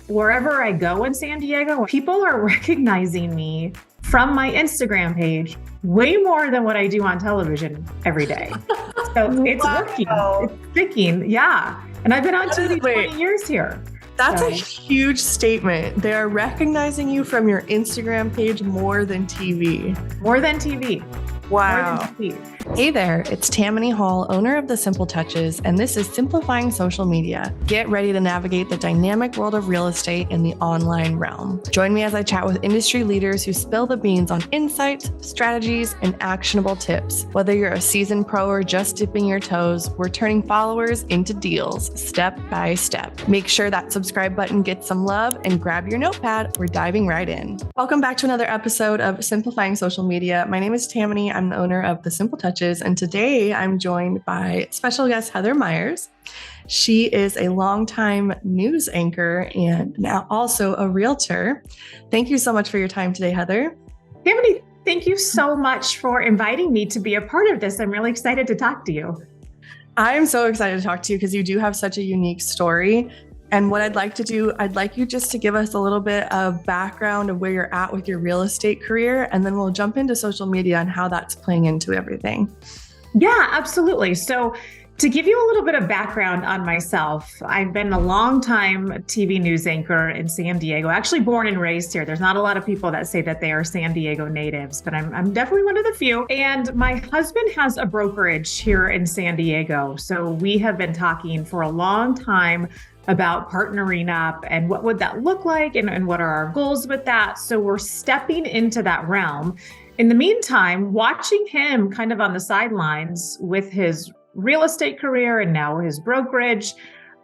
wherever I go in San Diego, people are recognizing me from my Instagram page way more than what I do on television every day. So it's working. It's sticking. Yeah. And I've been on TV 20 years here. That's a huge statement. They are recognizing you from your Instagram page more than TV. More than TV. Wow. Hey there, it's Tamany Hall, owner of The Simple Touches, and this is Simplifying Social Media. Get ready to navigate the dynamic world of real estate in the online realm. Join me as I chat with industry leaders who spill the beans on insights, strategies, and actionable tips. Whether you're a seasoned pro or just dipping your toes, we're turning followers into deals, step by step. Make sure that subscribe button gets some love and grab your notepad. We're diving right in. Welcome back to another episode of Simplifying Social Media. My name is Tamany. I'm the owner of The Simple Touches. And today I'm joined by special guest Heather Myers. She is a longtime news anchor and now also a realtor. Thank you so much for your time today, Heather. Tamany, thank you so much for inviting me to be a part of this. I'm really excited to talk to you. I'm so excited to talk to you because you do have such a unique story. And what I'd like to do, I'd like you just to give us a little bit of background of where you're at with your real estate career, and then we'll jump into social media and how that's playing into everything. Yeah, absolutely. So to give you a little bit of background on myself, I've been a long time TV news anchor in San Diego, actually born and raised here. There's not a lot of people that say that they are San Diego natives, but I'm definitely one of the few. And my husband has a brokerage here in San Diego. So we have been talking for a long time about partnering up and what would that look like and what are our goals with that. So we're stepping into that realm. In the meantime, watching him kind of on the sidelines with his real estate career and now his brokerage,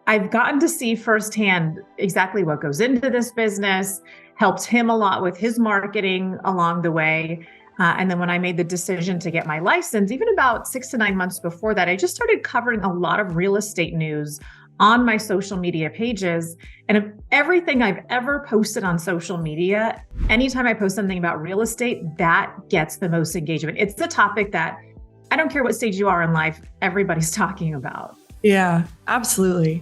I've gotten to see firsthand exactly what goes into this business, helped him a lot with his marketing along the way. And then when I made the decision to get my license, even about 6 to 9 months before that, I just started covering a lot of real estate news on my social media pages. And of everything I've ever posted on social media, anytime I post something about real estate, that gets the most engagement. It's the topic that I don't care what stage you are in life, everybody's talking about. Yeah, absolutely.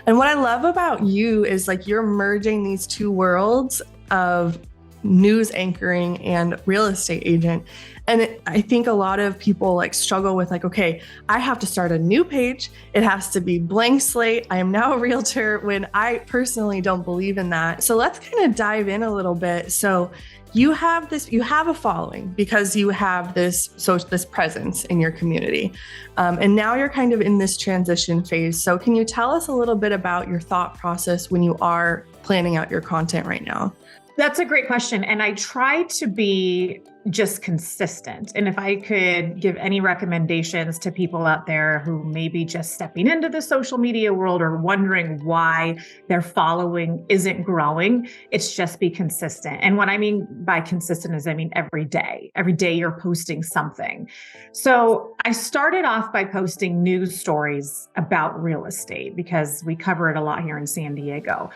And what I love about you is like you're merging these two worlds of news anchoring and real estate agent. And I think a lot of people like struggle with like, okay, I have to start a new page. It has to be blank slate. I am now a realtor, when I personally don't believe in that. So let's kind of dive in a little bit. So you have a following because you have this presence in your community. And now you're kind of in this transition phase. So can you tell us a little bit about your thought process when you are planning out your content right now? That's a great question. And I try to be just consistent. And if I could give any recommendations to people out there who may be just stepping into the social media world or wondering why their following isn't growing, it's just be consistent. And what I mean by consistent is I mean every day. Every day you're posting something. So I started off by posting news stories about real estate because we cover it a lot here in San Diego.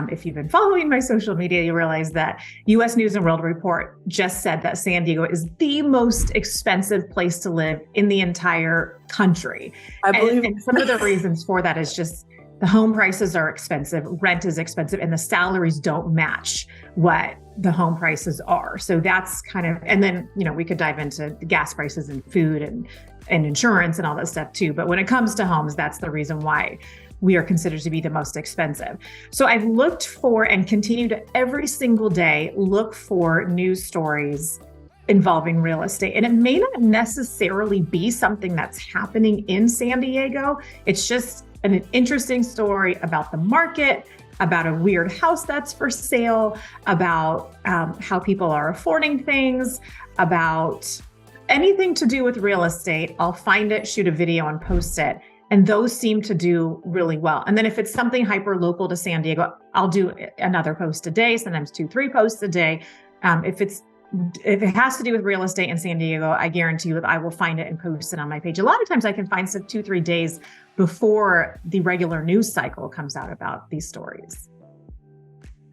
If you've been following my social media, you realize that U.S. News and World Report just said that San Diego is the most expensive place to live in the entire country. I believe and some of the reasons for that is just the home prices are expensive, rent is expensive, and the salaries don't match what the home prices are. So that's kind of, and then, we could dive into gas prices and food and insurance and all that stuff too. But when it comes to homes, that's the reason why we are considered to be the most expensive. So I've looked for and continue to every single day look for news stories involving real estate. And it may not necessarily be something that's happening in San Diego. It's just an interesting story about the market, about a weird house that's for sale, about how people are affording things, about anything to do with real estate. I'll find it, shoot a video, and post it. And those seem to do really well. And then if it's something hyper local to San Diego, I'll do another post a day, sometimes 2-3 posts a day. If it has to do with real estate in San Diego, I guarantee you that I will find it and post it on my page. A lot of times I can find some 2-3 days before the regular news cycle comes out about these stories.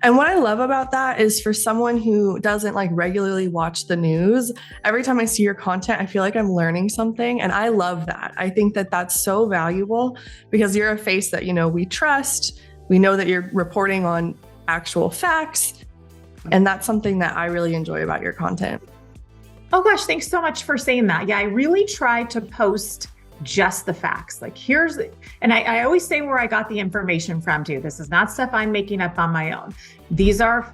And what I love about that is for someone who doesn't like regularly watch the news, every time I see your content, I feel like I'm learning something. And I love that. I think that that's so valuable because you're a face that, we trust. We know that you're reporting on actual facts. And that's something that I really enjoy about your content. Oh gosh, thanks so much for saying that. Yeah, I really try to post just the facts. Like and I always say where I got the information from too. This is not stuff I'm making up on my own. These are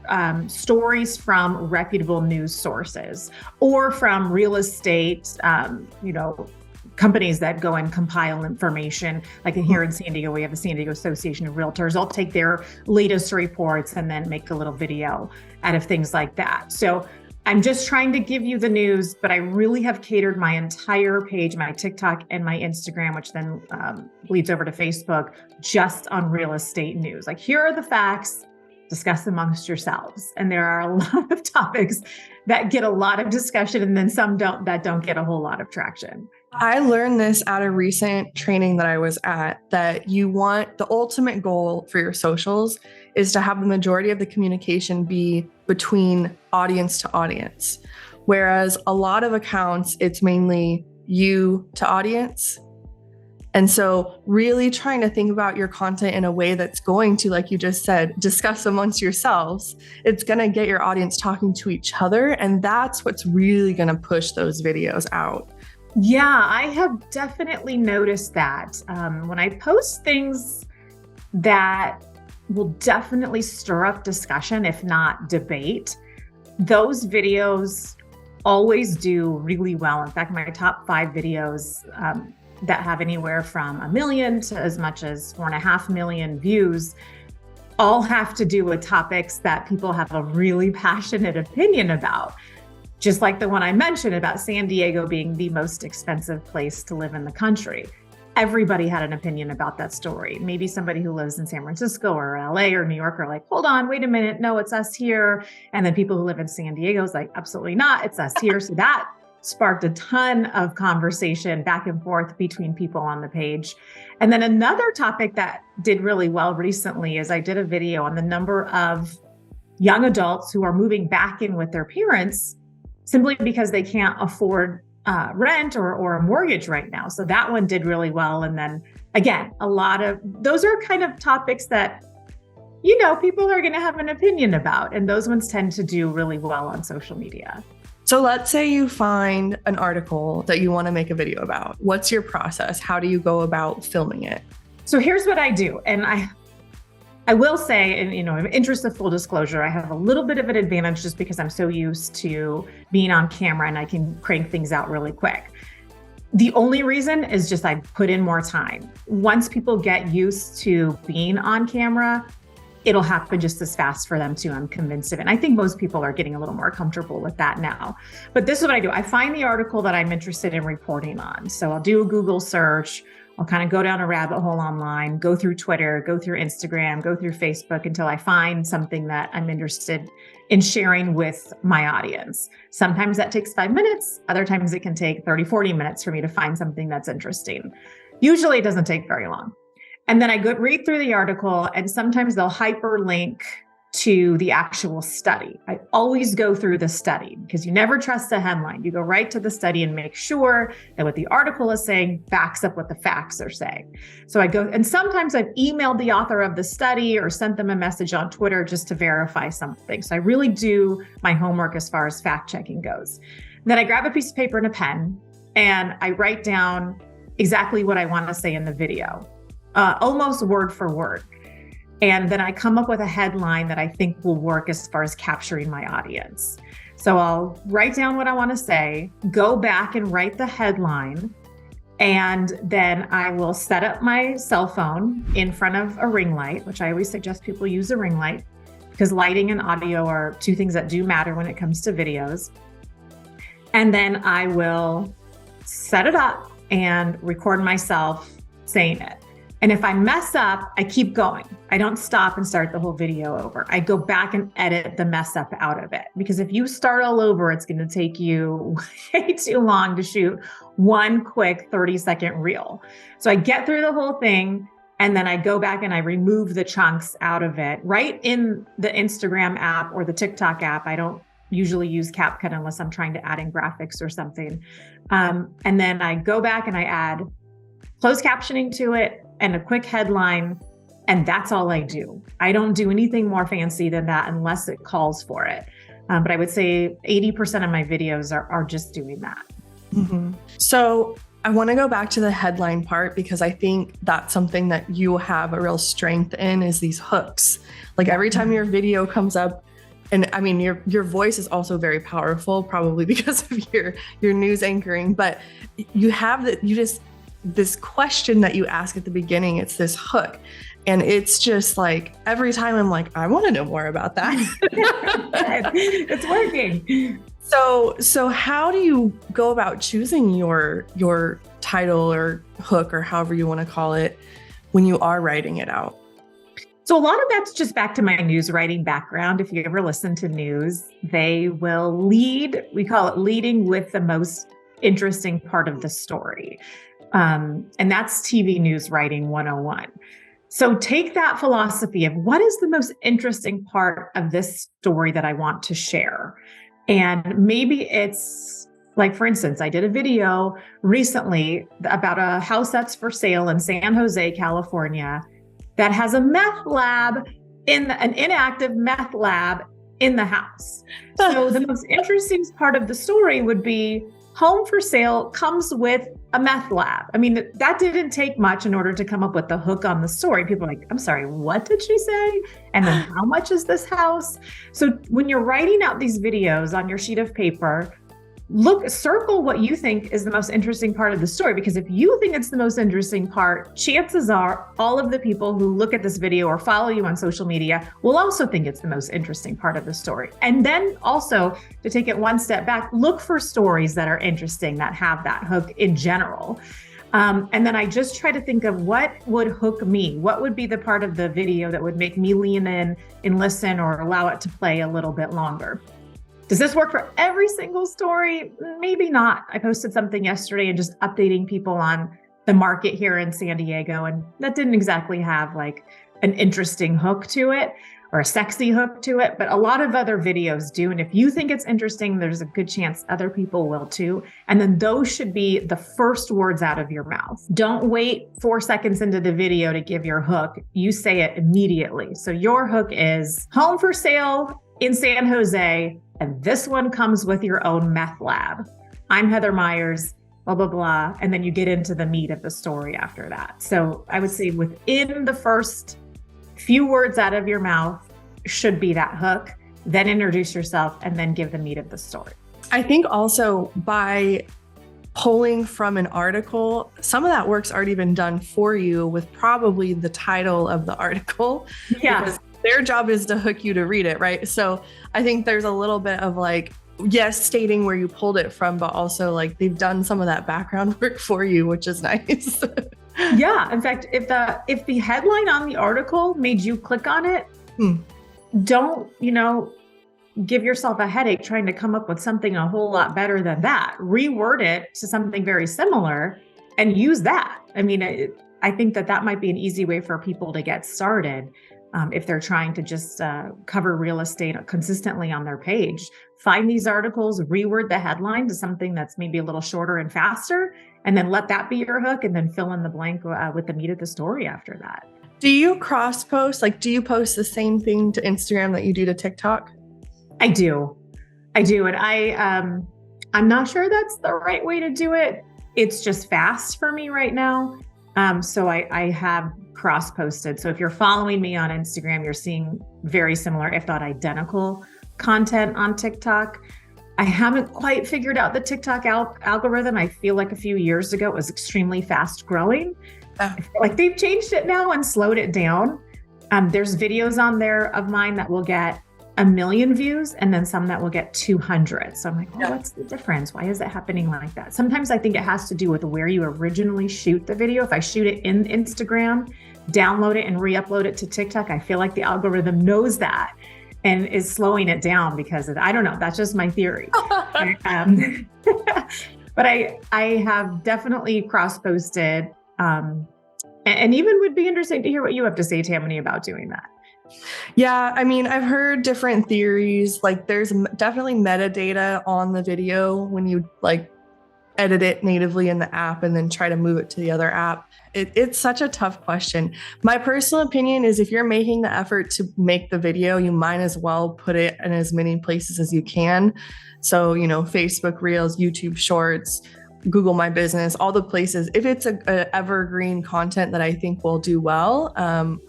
stories from reputable news sources or from real estate, companies that go and compile information. Like here in San Diego, we have the San Diego Association of Realtors. I'll take their latest reports and then make a little video out of things like that. So I'm just trying to give you the news, but I really have catered my entire page, my TikTok and my Instagram, which then bleeds over to Facebook, just on real estate news. Like, here are the facts, discuss amongst yourselves. And there are a lot of topics that get a lot of discussion, and then some that don't get a whole lot of traction. I learned this at a recent training that I was at, that the ultimate goal for your socials is to have the majority of the communication be between audience to audience. Whereas a lot of accounts, it's mainly you to audience. And so really trying to think about your content in a way that's going to, like you just said, discuss amongst yourselves. It's going to get your audience talking to each other. And that's what's really going to push those videos out. Yeah, I have definitely noticed that when I post things that will definitely stir up discussion, if not debate, those videos always do really well. In fact, my top 5 videos that have anywhere from 1 million to as much as 4.5 million views all have to do with topics that people have a really passionate opinion about. Just like the one I mentioned about San Diego being the most expensive place to live in the country. Everybody had an opinion about that story. Maybe somebody who lives in San Francisco or LA or New York are like, hold on, wait a minute. No, it's us here. And then people who live in San Diego is like, absolutely not. It's us here. So that sparked a ton of conversation back and forth between people on the page. And then another topic that did really well recently is I did a video on the number of young adults who are moving back in with their parents simply because they can't afford rent or a mortgage right now. So that one did really well. And then again, a lot of those are kind of topics that, people are going to have an opinion about. And those ones tend to do really well on social media. So let's say you find an article that you want to make a video about. What's your process? How do you go about filming it? So here's what I do. And I will say, and in the interest of full disclosure, I have a little bit of an advantage just because I'm so used to being on camera and I can crank things out really quick. The only reason is just I put in more time. Once people get used to being on camera, it'll happen just as fast for them too, I'm convinced of it. And I think most people are getting a little more comfortable with that now. But this is what I do. I find the article that I'm interested in reporting on. So I'll do a Google search. I'll kind of go down a rabbit hole online, go through Twitter, go through Instagram, go through Facebook until I find something that I'm interested in sharing with my audience. Sometimes that takes 5 minutes. Other times it can take 30, 40 minutes for me to find something that's interesting. Usually it doesn't take very long. And then I go read through the article, and sometimes they'll hyperlink to the actual study. I always go through the study because you never trust a headline. You go right to the study and make sure that what the article is saying backs up what the facts are saying. So I go, and sometimes I've emailed the author of the study or sent them a message on Twitter just to verify something. So I really do my homework as far as fact checking goes. Then I grab a piece of paper and a pen and I write down exactly what I want to say in the video, almost word for word. And then I come up with a headline that I think will work as far as capturing my audience. So I'll write down what I want to say, go back and write the headline, and then I will set up my cell phone in front of a ring light, which I always suggest people use a ring light because lighting and audio are two things that do matter when it comes to videos. And then I will set it up and record myself saying it. And if I mess up, I keep going. I don't stop and start the whole video over. I go back and edit the mess up out of it. Because if you start all over, it's going to take you way too long to shoot one quick 30-second reel. So I get through the whole thing, and then I go back and I remove the chunks out of it right in the Instagram app or the TikTok app. I don't usually use CapCut unless I'm trying to add in graphics or something. And then I go back and I add closed captioning to it and a quick headline, And that's all I do. I don't do anything more fancy than that unless it calls for it. But I would say 80% of my videos are just doing that. Mm-hmm. So I want to go back to the headline part, because I think that's something that you have a real strength in, is these hooks. Like every time your video comes up, and I mean, your voice is also very powerful, probably because of your news anchoring, but you have this question that you ask at the beginning, it's this hook. And it's just like, every time I'm like, I want to know more about that. It's working. So how do you go about choosing your title or hook, or however you want to call it, when you are writing it out? So a lot of that's just back to my news writing background. If you ever listen to news, they will lead, we call it leading with the most interesting part of the story. And that's TV news writing 101. So take that philosophy of what is the most interesting part of this story that I want to share. And maybe it's like, for instance, I did a video recently about a house that's for sale in San Jose, California, that has a meth lab an inactive meth lab in the house. So the most interesting part of the story would be home for sale comes with a meth lab. I mean, that didn't take much in order to come up with the hook on the story. People are like, I'm sorry, what did she say? And then how much is this house? So when you're writing out these videos on your sheet of paper, circle what you think is the most interesting part of the story, because if you think it's the most interesting part, chances are all of the people who look at this video or follow you on social media will also think it's the most interesting part of the story. And then also, to take it one step back, look for stories that are interesting, that have that hook in general. And then I just try to think of what would hook me, what would be the part of the video that would make me lean in and listen, or allow it to play a little bit longer. Does this work for every single story? Maybe not. I posted something yesterday and just updating people on the market here in San Diego, and that didn't exactly have like an interesting hook to it or a sexy hook to it, but a lot of other videos do. And if you think it's interesting, there's a good chance other people will too. And then those should be the first words out of your mouth. Don't wait 4 seconds into the video to give your hook. You say it immediately. So your hook is home for sale in San Jose, and this one comes with your own meth lab. I'm Heather Myers, blah, blah, blah. And then you get into the meat of the story after that. So I would say within the first few words out of your mouth should be that hook, then introduce yourself, and then give the meat of the story. I think also by pulling from an article, some of that work's already been done for you with probably the title of the article. Yeah. Because their job is to hook you to read it, right? So I think there's a little bit of like, yes, stating where you pulled it from, but also like they've done some of that background work for you, which is nice. Yeah. In fact, if the headline on the article made you click on it, don't, give yourself a headache trying to come up with something a whole lot better than that. Reword it to something very similar and use that. I mean, I think that might be an easy way for people to get started. If they're trying to just cover real estate consistently on their page, find these articles, reword the headline to something that's maybe a little shorter and faster, and then let that be your hook, and then fill in the blank with the meat of the story after that. Do you cross post? Like, do you post the same thing to Instagram that you do to TikTok? I do. And I'm not sure that's the right way to do it. It's just fast for me right now. So I have cross-posted. So if you're following me on Instagram, you're seeing very similar, if not identical, content on TikTok. I haven't quite figured out the TikTok algorithm. I feel like a few years ago, it was extremely fast growing. I feel like they've changed it now and slowed it down. There's videos on there of mine that will get 1 million views, and then some that will get 200. So I'm like, what's the difference? Why is it happening like that? Sometimes I think it has to do with where you originally shoot the video. If I shoot it in Instagram, download it and re-upload it to TikTok, I feel like the algorithm knows that and is slowing it down because I don't know. That's just my theory. But I have definitely cross-posted, and even would be interesting to hear what you have to say, Tamany, about doing that. Yeah, I mean, I've heard different theories. Like, there's definitely metadata on the video when you like edit it natively in the app and then try to move it to the other app? It's such a tough question. My personal opinion is if you're making the effort to make the video, you might as well put it in as many places as you can. So, Facebook Reels, YouTube Shorts, Google My Business, all the places. If it's a evergreen content that I think will do well,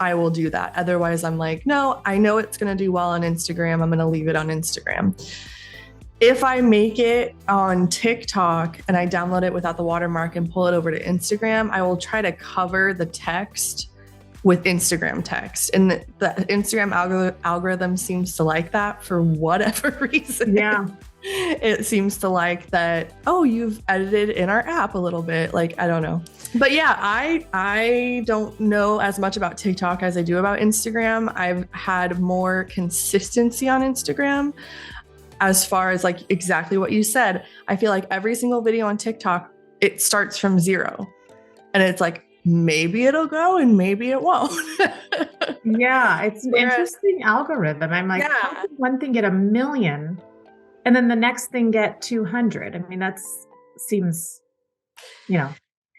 I will do that. Otherwise, I'm like, no, I know it's going to do well on Instagram. I'm going to leave it on Instagram. If I make it on TikTok and I download it without the watermark and pull it over to Instagram, I will try to cover the text with Instagram text. And the Instagram algorithm seems to like that for whatever reason. Yeah. It seems to like that, oh, you've edited in our app a little bit. Like, I don't know. But yeah, I don't know as much about TikTok as I do about Instagram. I've had more consistency on Instagram. As far as like exactly what you said, I feel like every single video on TikTok, it starts from 0. And it's like, maybe it'll go and maybe it won't. Yeah, it's an interesting algorithm. I'm like, how did one thing get 1 million and then the next thing get 200? I mean, that seems,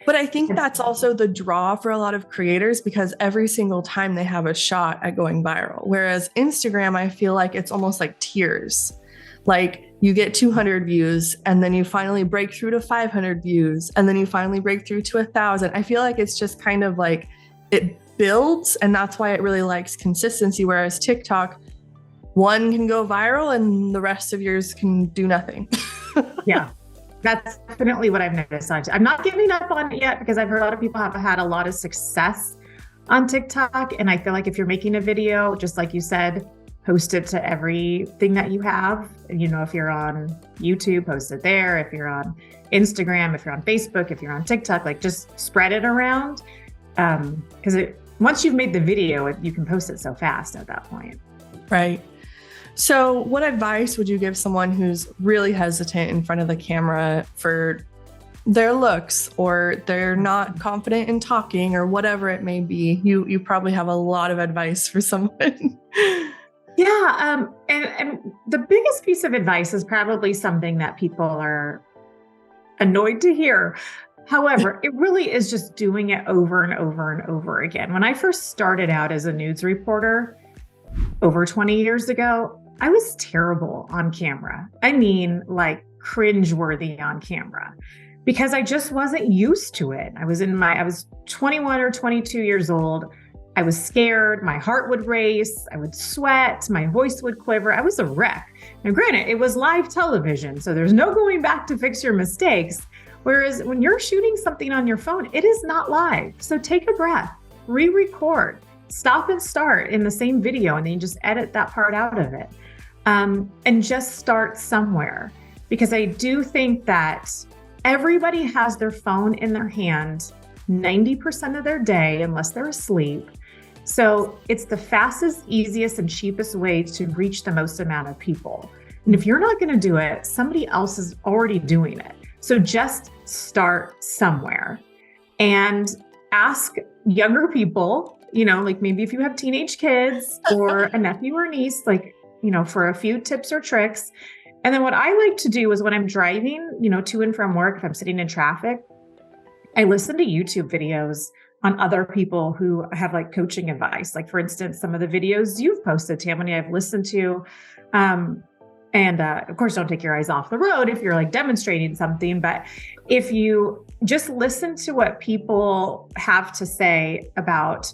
But I think that's also the draw for a lot of creators because every single time they have a shot at going viral. Whereas Instagram, I feel like it's almost like tiers. Like you get 200 views and then you finally break through to 500 views and then you finally break through to 1,000. I feel like it's just kind of like it builds, and that's why it really likes consistency. Whereas TikTok, one can go viral and the rest of yours can do nothing. Yeah, that's definitely what I've noticed. I'm not giving up on it yet because I've heard a lot of people have had a lot of success on TikTok. And I feel like if you're making a video, just like you said, post it to everything that you have. If you're on YouTube, post it there. If you're on Instagram, if you're on Facebook, if you're on TikTok, like just spread it around. Because once you've made the video, you can post it so fast at that point. Right. So what advice would you give someone who's really hesitant in front of the camera for their looks, or they're not confident in talking, or whatever it may be? You probably have a lot of advice for someone. Yeah. And the biggest piece of advice is probably something that people are annoyed to hear. However, it really is just doing it over and over and over again. When I first started out as a news reporter over 20 years ago, I was terrible on camera. I mean, like cringeworthy on camera because I just wasn't used to it. I was 21 or 22 years old. I was scared. My heart would race. I would sweat. My voice would quiver. I was a wreck. Now, granted, it was live television, so there's no going back to fix your mistakes. Whereas when you're shooting something on your phone, it is not live. So take a breath, re-record, stop and start in the same video, and then you just edit that part out of it. And just start somewhere. Because I do think that everybody has their phone in their hand 90% of their day, unless they're asleep. So it's the fastest, easiest, and cheapest way to reach the most amount of people. And if you're not going to do it, somebody else is already doing it. So just start somewhere and ask younger people, like maybe if you have teenage kids or a nephew or niece, like, for a few tips or tricks. And then what I like to do is when I'm driving, to and from work, if I'm sitting in traffic, I listen to YouTube videos on other people who have like coaching advice. Like for instance, some of the videos you've posted, Tamany, I've listened to. And of course, don't take your eyes off the road if you're like demonstrating something. But if you just listen to what people have to say about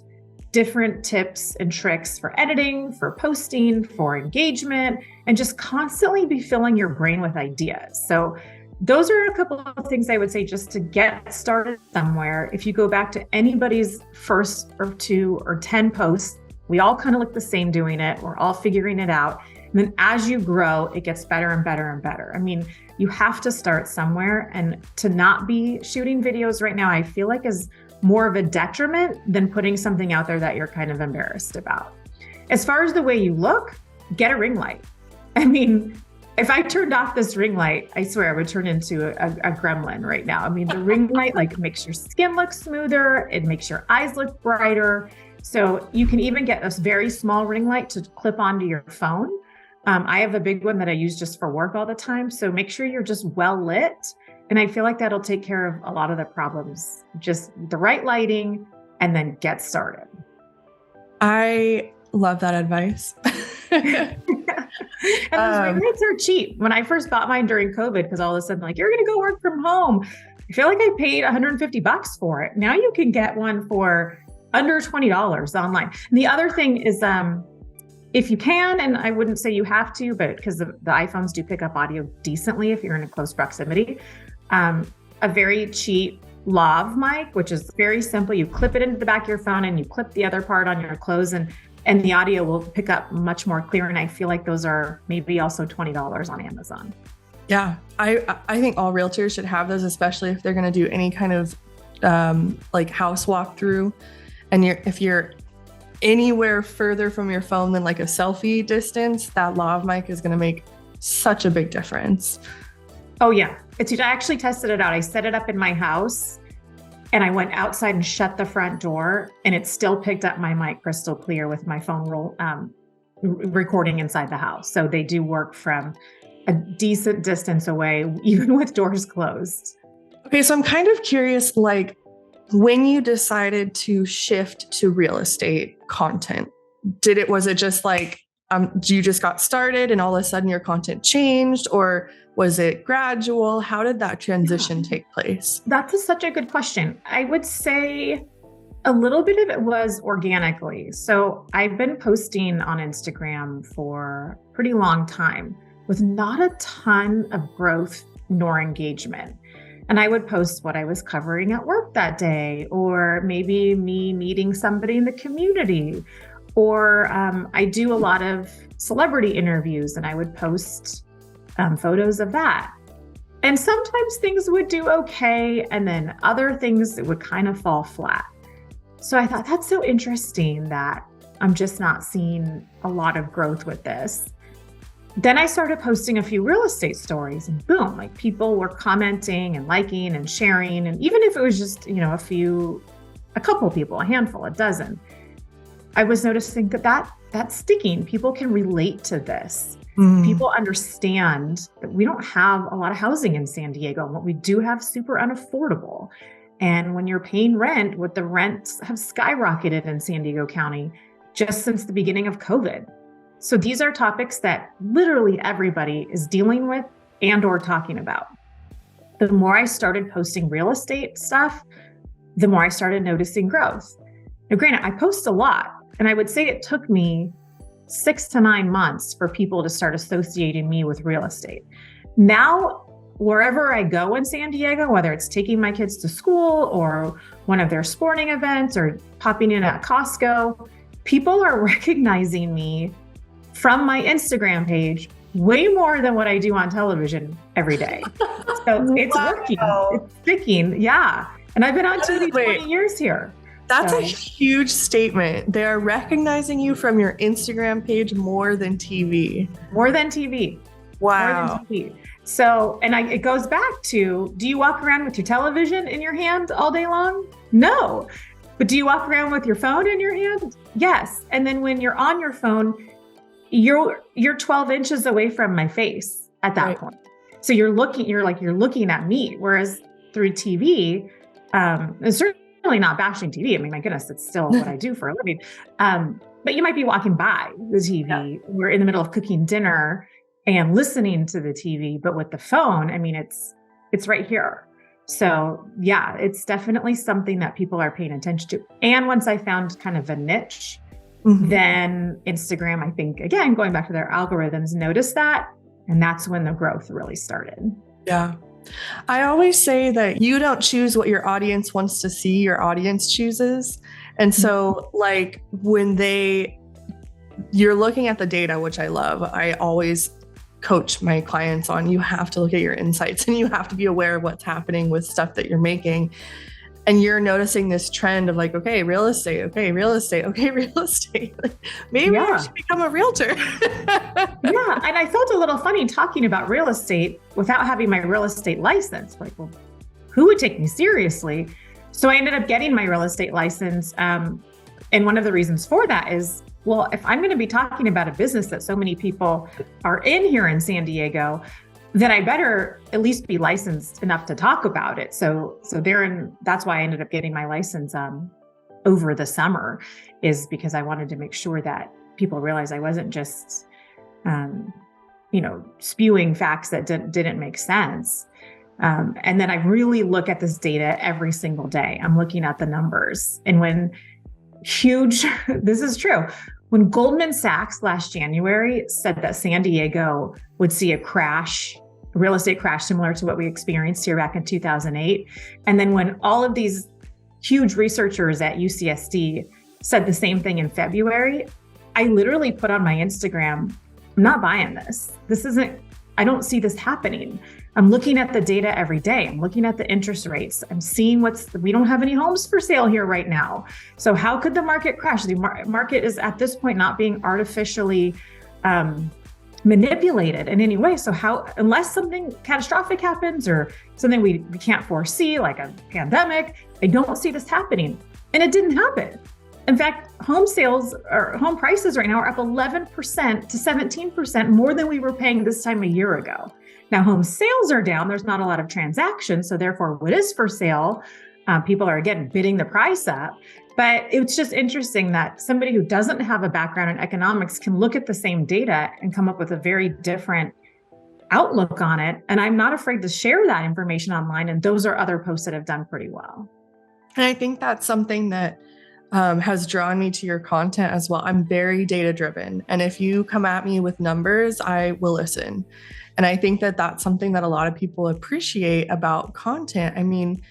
different tips and tricks for editing, for posting, for engagement, and just constantly be filling your brain with ideas. So those are a couple of things I would say just to get started somewhere. If you go back to anybody's first or 2 or 10 posts, we all kind of look the same doing it. We're all figuring it out. And then as you grow, it gets better and better and better. I mean, you have to start somewhere, and to not be shooting videos right now, I feel like is more of a detriment than putting something out there that you're kind of embarrassed about. As far as the way you look, get a ring light. I mean, if I turned off this ring light, I swear I would turn into a gremlin right now. I mean, the ring light like makes your skin look smoother. It makes your eyes look brighter. So you can even get a very small ring light to clip onto your phone. I have a big one that I use just for work all the time. So make sure you're just well lit And I feel like that'll take care of a lot of the problems, just the right lighting and then get started. I love that advice. And those ring lights are cheap. When I first bought mine during COVID, because all of a sudden, like, you're going to go work from home. I feel like I paid $150 for it. Now you can get one for under $20 online. And the other thing is, if you can, and I wouldn't say you have to, but because the iPhones do pick up audio decently if you're in a close proximity, a very cheap lav mic, which is very simple. You clip it into the back of your phone and you clip the other part on your clothes, and the audio will pick up much more clear. And I feel like those are maybe also $20 on Amazon. Yeah, I think all realtors should have those, especially if they're going to do any kind of like house walkthrough. And if you're anywhere further from your phone than like a selfie distance, that lav mic is going to make such a big difference. Oh yeah, I actually tested it out. I set it up in my house and I went outside and shut the front door, and it still picked up my mic crystal clear with my phone recording inside the house. So they do work from a decent distance away, even with doors closed. Okay, so I'm kind of curious, like, when you decided to shift to real estate content, was it just like, you just got started and all of a sudden your content changed, or was it gradual? How did that transition take place? That's such a good question. I would say a little bit of it was organically. So I've been posting on Instagram for a pretty long time with not a ton of growth nor engagement. And I would post what I was covering at work that day, or maybe me meeting somebody in the community, or I do a lot of celebrity interviews and I would post photos of that. And sometimes things would do okay, and then other things that would kind of fall flat. So I thought, that's so interesting that I'm just not seeing a lot of growth with this. Then I started posting a few real estate stories, and boom, like people were commenting and liking and sharing. And even if it was just, a couple people, a handful, a dozen, I was noticing that that's sticking. People can relate to this. People understand that we don't have a lot of housing in San Diego. And what we do have super unaffordable. And when you're paying rent, what the rents have skyrocketed in San Diego County just since the beginning of COVID. So these are topics that literally everybody is dealing with and or talking about. The more I started posting real estate stuff, the more I started noticing growth. Now, granted, I post a lot, and I would say it took me 6 to 9 months for people to start associating me with real estate. Now, wherever I go in San Diego, whether it's taking my kids to school or one of their sporting events or popping in at Costco, people are recognizing me from my Instagram page way more than what I do on television every day. So it's working, it's sticking. Yeah. And I've been on TV 20 years here. That's a huge statement. They are recognizing you from your Instagram page more than TV. More than TV. Wow. More than TV. So, and it goes back to, do you walk around with your television in your hand all day long? No. But do you walk around with your phone in your hand? Yes. And then when you're on your phone, you're 12 inches away from my face at that point. So you're looking at me. Whereas through TV, and certainly not bashing TV. I mean, my goodness, it's still what I do for a living. But you might be walking by the TV. Yeah. We're in the middle of cooking dinner and listening to the TV, but with the phone, I mean, it's right here. So yeah, it's definitely something that people are paying attention to. And once I found kind of a niche, then Instagram, I think, again, going back to their algorithms, noticed that. And that's when the growth really started. Yeah. I always say that you don't choose what your audience wants to see, your audience chooses. And so like when you're looking at the data, which I love, I always coach my clients on, you have to look at your insights and you have to be aware of what's happening with stuff that you're making. And you're noticing this trend of like, okay, real estate, okay, real estate, okay, real estate. Maybe I should become a realtor. Yeah. And I felt a little funny talking about real estate without having my real estate license. Like, well, who would take me seriously? So I ended up getting my real estate license. And one of the reasons for that is, well, if I'm going to be talking about a business that so many people are in here in San Diego, then I better at least be licensed enough to talk about it. So that's why I ended up getting my license over the summer, is because I wanted to make sure that people realize I wasn't just, spewing facts that didn't make sense. And then I really look at this data every single day. I'm looking at the numbers. And this is true. When Goldman Sachs last January said that San Diego would see a real estate crash similar to what we experienced here back in 2008. And then when all of these huge researchers at UCSD said the same thing in February, I literally put on my Instagram, I'm not buying this. I don't see this happening. I'm looking at the data every day. I'm looking at the interest rates. I'm seeing we don't have any homes for sale here right now. So how could the market crash? The market is at this point not being artificially manipulated in any way. So unless something catastrophic happens or something we can't foresee, like a pandemic, I don't see this happening. And it didn't happen. In fact, home sales or home prices right now are up 11% to 17% more than we were paying this time a year ago. Now, home sales are down. There's not a lot of transactions. So therefore, what is for sale, people are, again, bidding the price up. But it's just interesting that somebody who doesn't have a background in economics can look at the same data and come up with a very different outlook on it. And I'm not afraid to share that information online. And those are other posts that have done pretty well. And I think that's something that has drawn me to your content as well. I'm very data driven. And if you come at me with numbers, I will listen. And I think that that's something that a lot of people appreciate about content. I mean,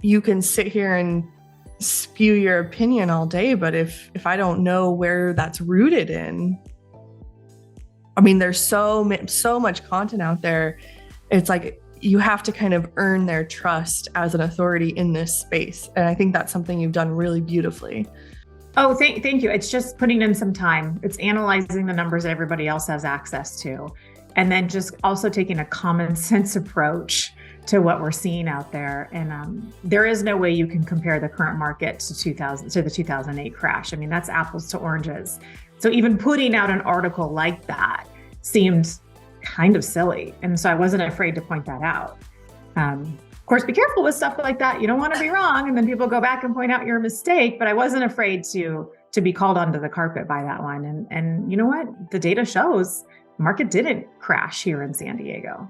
you can sit here and spew your opinion all day, but if I don't know where that's rooted in, I mean, there's so much content out there. It's like you have to kind of earn their trust as an authority in this space. And I think that's something you've done really beautifully. Oh, thank you. It's just putting in some time. It's analyzing the numbers that everybody else has access to. And then just also taking a common sense approach to what we're seeing out there. And there is no way you can compare the current market to the 2008 crash. I mean, that's apples to oranges. So even putting out an article like that seemed kind of silly. And so I wasn't afraid to point that out. Of course, be careful with stuff like that. You don't want to be wrong. And then people go back and point out your mistake. But I wasn't afraid to be called onto the carpet by that one. And you know what? The data shows the market didn't crash here in San Diego.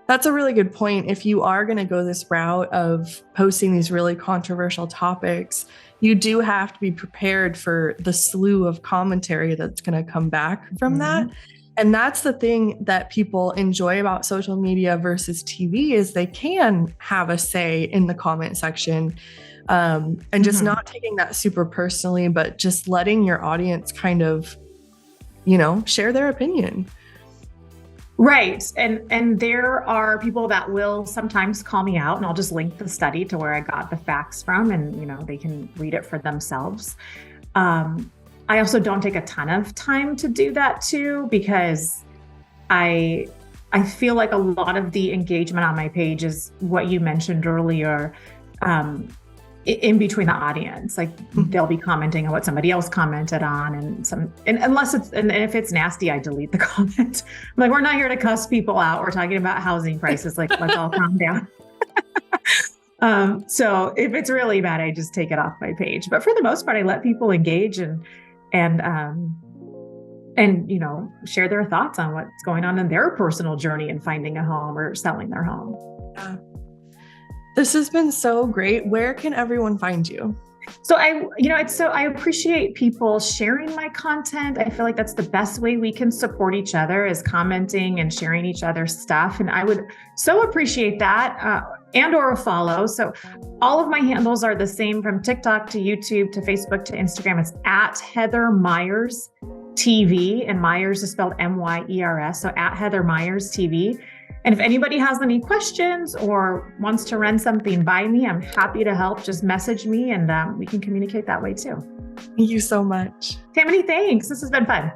That's a really good point. If you are going to go this route of posting these really controversial topics, you do have to be prepared for the slew of commentary that's going to come back from that. And that's the thing that people enjoy about social media versus TV is they can have a say in the comment section, and just not taking that super personally, but just letting your audience kind of, share their opinion. Right. And there are people that will sometimes call me out, and I'll just link the study to where I got the facts from, and, they can read it for themselves. I also don't take a ton of time to do that too, because I feel like a lot of the engagement on my page is what you mentioned earlier, in between the audience. Like they'll be commenting on what somebody else commented on, and if it's nasty, I delete the comment. I'm like, we're not here to cuss people out. We're talking about housing prices. Like, let's all calm down. So if it's really bad, I just take it off my page. But for the most part, I let people engage and share their thoughts on what's going on in their personal journey in finding a home or selling their home. This has been so great. Where can everyone find you? So I appreciate people sharing my content. I feel like that's the best way we can support each other, is commenting and sharing each other's stuff. And I would so appreciate that, and or a follow. So all of my handles are the same, from TikTok to YouTube to Facebook to Instagram. It's at Heather Myers TV, and Myers is spelled MYERS. So at Heather Myers TV. And if anybody has any questions or wants to run something by me, I'm happy to help. Just message me, and we can communicate that way too. Thank you so much. Tamany, thanks. This has been fun.